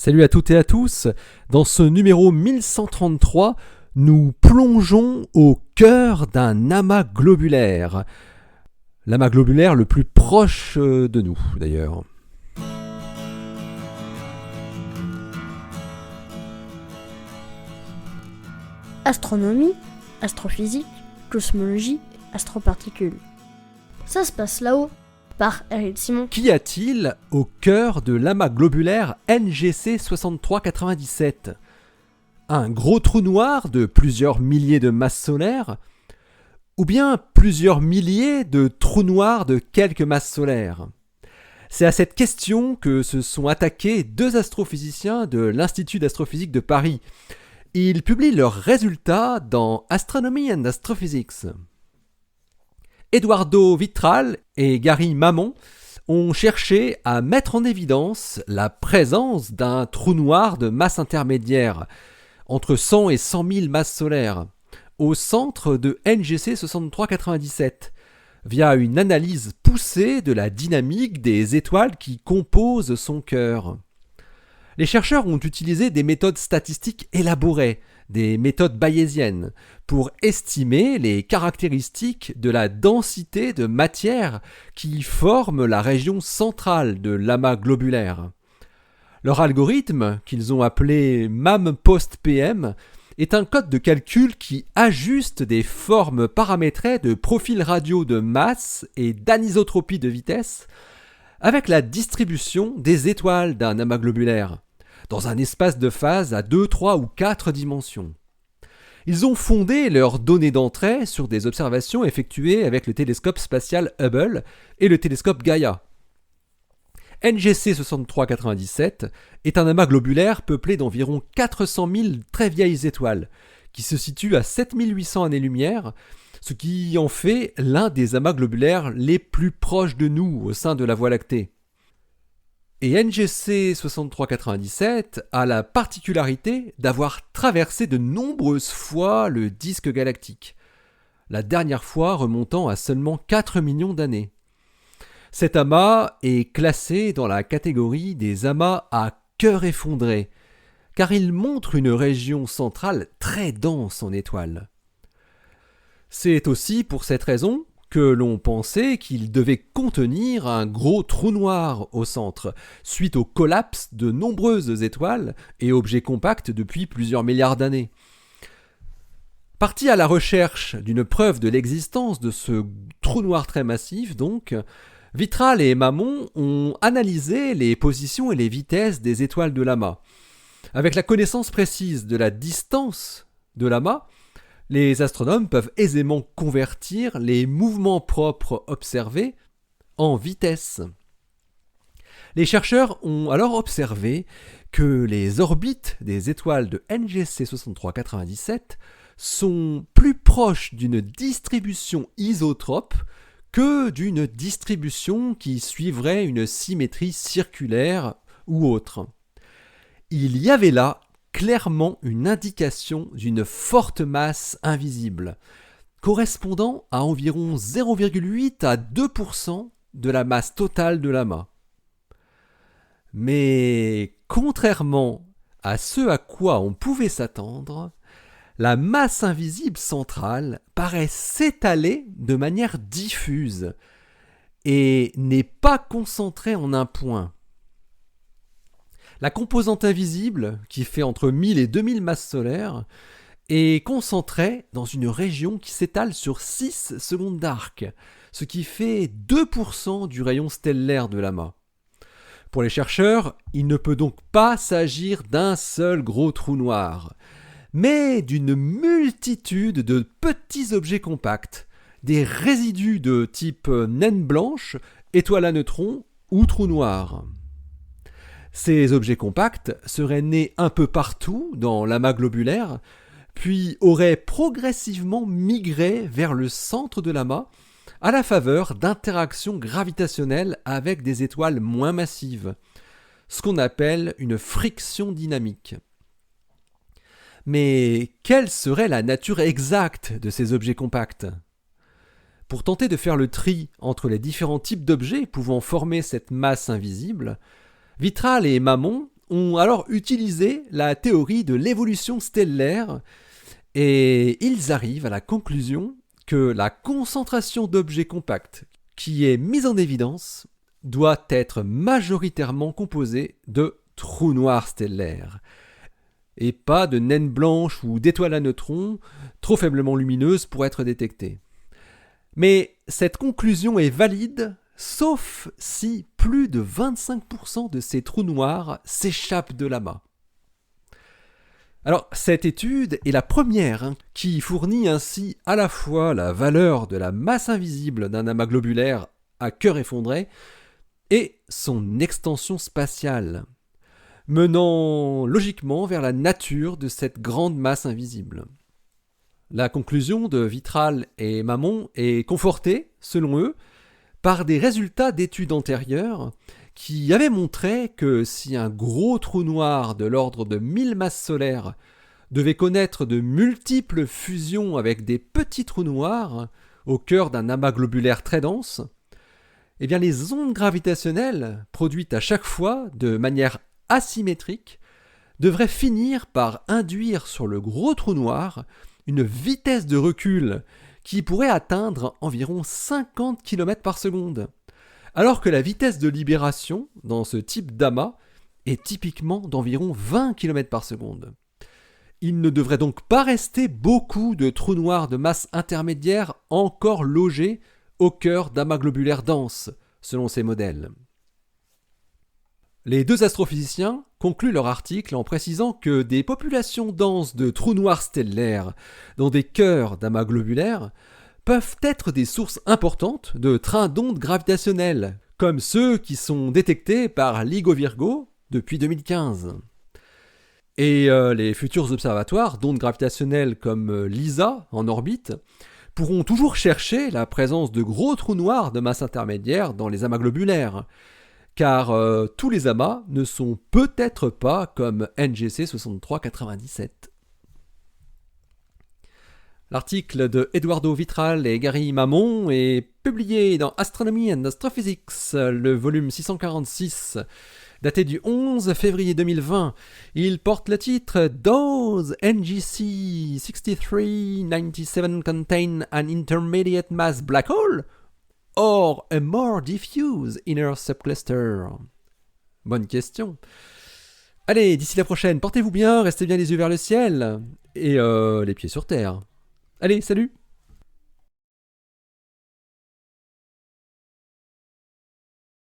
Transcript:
Salut à toutes et à tous. Dans ce numéro 1133, nous plongeons au cœur d'un amas globulaire. L'amas globulaire le plus proche de nous, d'ailleurs. Astronomie, astrophysique, cosmologie, astroparticules. Ça se passe là-haut, par Eric Simon. Qu'y a-t-il au cœur de l'amas globulaire NGC 6397 ? Un gros trou noir de plusieurs milliers de masses solaires ? Ou bien plusieurs milliers de trous noirs de quelques masses solaires ? C'est à cette question que se sont attaqués deux astrophysiciens de l'Institut d'astrophysique de Paris. Ils publient leurs résultats dans Astronomy and Astrophysics. Eduardo Vitral et Gary Mamon ont cherché à mettre en évidence la présence d'un trou noir de masse intermédiaire, entre 100 et 100 000 masses solaires, au centre de NGC 6397, via une analyse poussée de la dynamique des étoiles qui composent son cœur. Les chercheurs ont utilisé des méthodes statistiques élaborées, des méthodes bayésiennes, pour estimer les caractéristiques de la densité de matière qui forme la région centrale de l'amas globulaire. Leur algorithme, qu'ils ont appelé MAM-POST-PM, est un code de calcul qui ajuste des formes paramétrées de profils radiaux de masse et d'anisotropie de vitesse avec la distribution des étoiles d'un amas globulaire, dans un espace de phase à 2, 3 ou 4 dimensions. Ils ont fondé leurs données d'entrée sur des observations effectuées avec le télescope spatial Hubble et le télescope Gaia. NGC 6397 est un amas globulaire peuplé d'environ 400 000 très vieilles étoiles, qui se situent à 7800 années-lumière, ce qui en fait l'un des amas globulaires les plus proches de nous au sein de la Voie lactée. Et NGC 6397 a la particularité d'avoir traversé de nombreuses fois le disque galactique, la dernière fois remontant à seulement 4 millions d'années. Cet amas est classé dans la catégorie des amas à cœur effondré, car il montre une région centrale très dense en étoiles. C'est aussi pour cette raison que l'on pensait qu'il devait contenir un gros trou noir au centre, suite au collapse de nombreuses étoiles et objets compacts depuis plusieurs milliards d'années. Partis à la recherche d'une preuve de l'existence de ce trou noir très massif, donc, Vitral et Mamon ont analysé les positions et les vitesses des étoiles de l'amas. Avec la connaissance précise de la distance de l'amas, les astronomes peuvent aisément convertir les mouvements propres observés en vitesse. Les chercheurs ont alors observé que les orbites des étoiles de NGC 6397 sont plus proches d'une distribution isotrope que d'une distribution qui suivrait une symétrie circulaire ou autre. Il y avait là clairement une indication d'une forte masse invisible, correspondant à environ 0,8 à 2% de la masse totale de l'amas. Mais contrairement à ce à quoi on pouvait s'attendre, la masse invisible centrale paraît s'étaler de manière diffuse et n'est pas concentrée en un point. La composante invisible, qui fait entre 1000 et 2000 masses solaires, est concentrée dans une région qui s'étale sur 6 secondes d'arc, ce qui fait 2% du rayon stellaire de l'amas. Pour les chercheurs, il ne peut donc pas s'agir d'un seul gros trou noir, mais d'une multitude de petits objets compacts, des résidus de type naine blanche, étoile à neutrons ou trou noir. Ces objets compacts seraient nés un peu partout dans l'amas globulaire, puis auraient progressivement migré vers le centre de l'amas à la faveur d'interactions gravitationnelles avec des étoiles moins massives, ce qu'on appelle une friction dynamique. Mais quelle serait la nature exacte de ces objets compacts ? Pour tenter de faire le tri entre les différents types d'objets pouvant former cette masse invisible, Vitral et Mamon ont alors utilisé la théorie de l'évolution stellaire et ils arrivent à la conclusion que la concentration d'objets compacts qui est mise en évidence doit être majoritairement composée de trous noirs stellaires et pas de naines blanches ou d'étoiles à neutrons trop faiblement lumineuses pour être détectées. Mais cette conclusion est valide sauf si plus de 25% de ces trous noirs s'échappent de l'amas. Alors, cette étude est la première qui fournit ainsi à la fois la valeur de la masse invisible d'un amas globulaire à cœur effondré et son extension spatiale, menant logiquement vers la nature de cette grande masse invisible. La conclusion de Vitral et Mamon est confortée, selon eux, par des résultats d'études antérieures qui avaient montré que si un gros trou noir de l'ordre de 1000 masses solaires devait connaître de multiples fusions avec des petits trous noirs au cœur d'un amas globulaire très dense, eh bien les ondes gravitationnelles, produites à chaque fois de manière asymétrique, devraient finir par induire sur le gros trou noir une vitesse de recul qui pourrait atteindre environ 50 km par seconde, alors que la vitesse de libération dans ce type d'amas est typiquement d'environ 20 km par seconde. Il ne devrait donc pas rester beaucoup de trous noirs de masse intermédiaire encore logés au cœur d'amas globulaires denses, selon ces modèles. Les deux astrophysiciens concluent leur article en précisant que des populations denses de trous noirs stellaires dans des cœurs d'amas globulaires peuvent être des sources importantes de trains d'ondes gravitationnelles, comme ceux qui sont détectés par LIGO Virgo depuis 2015. Et les futurs observatoires d'ondes gravitationnelles comme LISA en orbite pourront toujours chercher la présence de gros trous noirs de masse intermédiaire dans les amas globulaires, car tous les amas ne sont peut-être pas comme NGC 6397. L'article de Eduardo Vitral et Gary Mamon est publié dans Astronomy and Astrophysics, le volume 646, daté du 11 février 2020. Il porte le titre « Does NGC 6397 contain an intermediate mass black hole or a more diffuse inner subcluster ?» Bonne question. Allez, d'ici la prochaine, portez-vous bien, restez bien les yeux vers le ciel et les pieds sur terre. Allez, salut!